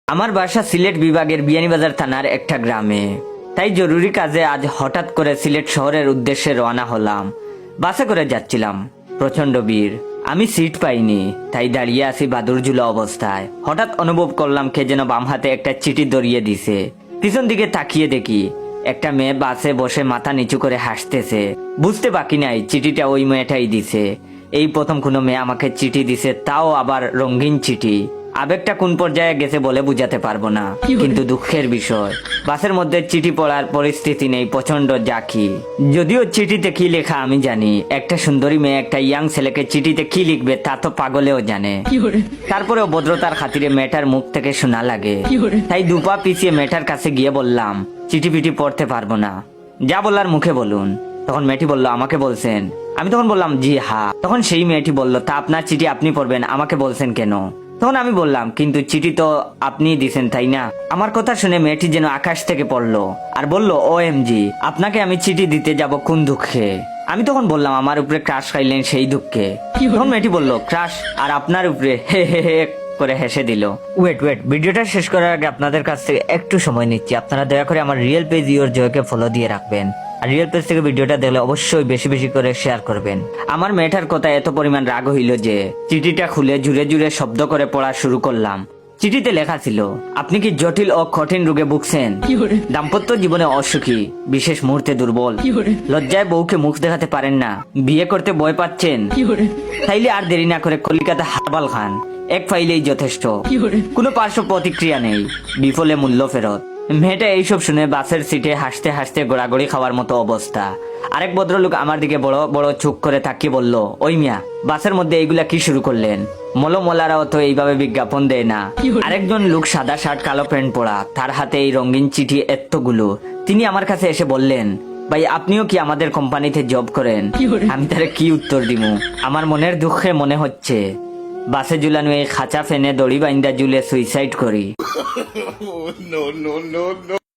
আমার বাসা সিলেট বিভাগের বিয়ানীবাজার থানার একটা গ্রামে। তাই জরুরি কাজে আজ হঠাৎ করে সিলেট শহরের উদ্দেশ্যে রওনা হলাম। বাসে করে যাচ্ছিলাম, প্রচন্ড ভিড়। আমি সিট পাইনি, তাই দাঁড়িয়ে আছি বাদুর ঝুলা অবস্থায়। হঠাৎ অনুভব করলাম কে যেন বাম হাতে একটা চিঠি ধরিয়ে দিছে। পিছন দিকে তাকিয়ে দেখি একটা মেয়ে বাসে বসে মাথা নিচু করে হাসতেছে। বুঝতে বাকি নাই চিঠিটা ওই মেয়েটাই দিছে। এই প্রথম কোনো মেয়ে আমাকে চিঠি দিছে, তাও আবার রঙিন চিঠি। আবেগটা কোন পর্যায়ে গেছে বলে বুঝাতে পারবো না, কিন্তু দুঃখের বিষয় বাসের মধ্যে চিঠি পড়ার পরিস্থিতি নেই, প্রচন্ড জাকি। যদিও চিঠিতে কি লেখা আমি জানি, একটা সুন্দরী মেয়ে একটা ইয়াং ছেলেকে চিঠিতে কি লিখবে তা তো পাগলেও জানে। তারপরেও ভদ্রতার খাতিরে মেয়েটার মুখ থেকে শোনা লাগে, তাই দুপা পিছিয়ে মেয়েটার কাছে গিয়ে বললাম, চিঠি পিঠি পড়তে পারবো না, যা বলার মুখে বলুন। তখন মেয়েটি বলল, আমাকে বলছেন? আমি তখন বললাম, জি হ্যাঁ। তখন সেই মেয়েটি বলল, তা আপনার চিঠি আপনি পড়বেন, আমাকে বলছেন কেন? তখন আমি বললাম, কিন্তু চিঠি তো আপনি দিছেন তাই না? আমার কথা শুনে মেয়েটি যেন আকাশ থেকে পড়লো আর বলল, OMG, আপনাকে আমি চিঠি দিতে যাব কোন দুঃখে? আমি তখন বললাম, আমার উপরে ক্রাশ খাইলেন সেই দুঃখে। তখন মেয়েটি বলল, ক্রাশ আর আপনার উপরে? হে হে হে করে হেসে দিল। ওয়েট, ভিডিওটা শেষ করার আগে আপনাদের কাছ থেকে একটু সময় নিচ্ছি। আপনারা দয়া করে আমার রিয়েল পেজ ইওর জয়কে ফলো দিয়ে রাখবেন। আর রিয়েল পেজ থেকে ভিডিওটা দেখলে অবশ্যই বেশি বেশি করে শেয়ার করবেন। আমার মেয়েটার কথা এত পরিমাণ রাগ হইল যে চিঠিটা খুলে জুড়ে জুড়ে শব্দ করে পড়া শুরু করলাম। চিঠিতে লেখা ছিল, আপনি কি জটিল ও কঠিন রোগে ভুগছেন? দাম্পত্য জীবনে অসুখী, বিশেষ মুহূর্তে দুর্বল, লজ্জায় বউকে মুখ দেখাতে পারেন না, বিয়ে করতে ভয় পাচ্ছেন? তাইলে আর দেরি না করে কলিকাতা হারবাল খান, এক ফাইলেই যথেষ্ট। কোনো পার্শ্ব প্রতিক্রিয়া নেই, বিফলে মূল্য ফেরত। মেয়েটা এইসব শুনে বাসের সিটে হাসতে হাসতে গোড়াগড়ি খাওয়ার মতো অবস্থা। আরেক ভদ্রলোক আমার দিকে বড় বড় চোখ করে তাকিয়ে বলল, ওই মিয়া, বাসের মধ্যে এইগুলা কি শুরু করলেন? মলমলারাও তো এইভাবে বিজ্ঞাপন দেয় না। আরেকজন লোক সাদা শার্ট কালো প্যান্ট পরা, তার হাতে এই রঙিন চিঠি এতগুলো। তিনি আমার কাছে এসে বললেন, ভাই আপনিও কি আমাদের কোম্পানিতে জব করেন? আমি তারে কি উত্তর দিমু? আমার মনের দুঃখে মনে হচ্ছে বাসে ঝুলানো এই খাঁচা ফেনে দড়ি বাইন্দা ঝুলে সুইসাইড করি।